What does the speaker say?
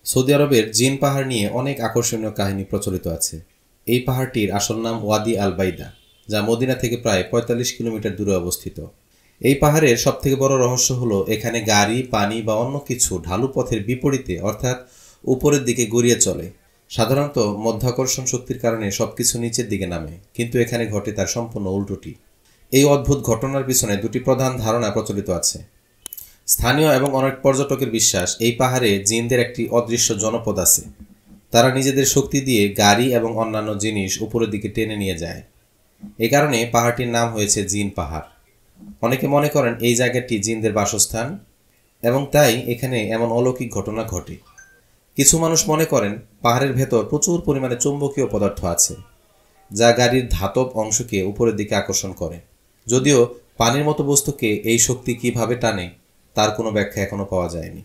Saudi আরবের জিন পাহাড় নিয়ে অনেক আকর্ষণীয় কাহিনী প্রচলিত আছে। এই পাহাড়টির আসল নাম ওয়াদি আল বাইদা, যা মদিনা থেকে প্রায় ৪৫ কিলোমিটার দূরে অবস্থিত। এই পাহাড়ের সবথেকে বড় রহস্য হলো এখানে গাড়ি, পানি বা অন্য কিছু ঢালু পথের বিপরীতে অর্থাৎ উপরের দিকে গড়িয়ে চলে। সাধারণত মধ্যাকর্ষণ শক্তির কারণে সবকিছু নিচের দিকে নামে, কিন্তু এখানে ঘটে তার সম্পূর্ণ উল্টোটি। এই অদ্ভুত ঘটনার পিছনে দুটি প্রধান ধারণা প্রচলিত আছে। স্থানীয় এবং অনেক পর্যটকের বিশ্বাস, এই পাহাড়ে জিনদের একটি অদৃশ্য জনপদ আছে। তারা নিজেদের শক্তি দিয়ে গাড়ি এবং অন্যান্য জিনিস উপরের দিকে টেনে নিয়ে যায়। এ কারণে পাহাড়টির নাম হয়েছে জিন পাহাড়। অনেকে মনে করেন এই জায়গাটি জিনদের বাসস্থান এবং তাই এখানে এমন অলৌকিক ঘটনা ঘটে। কিছু মানুষ মনে করেন পাহাড়ের ভেতর প্রচুর পরিমাণে চৌম্বকীয় পদার্থ আছে, যা গাড়ির ধাতব অংশকে উপরের দিকে আকর্ষণ করে। যদিও পানির মতো বস্তুকে এই শক্তি কিভাবে টানে তার কোনো ব্যাখ্যা এখনো পাওয়া যায়নি।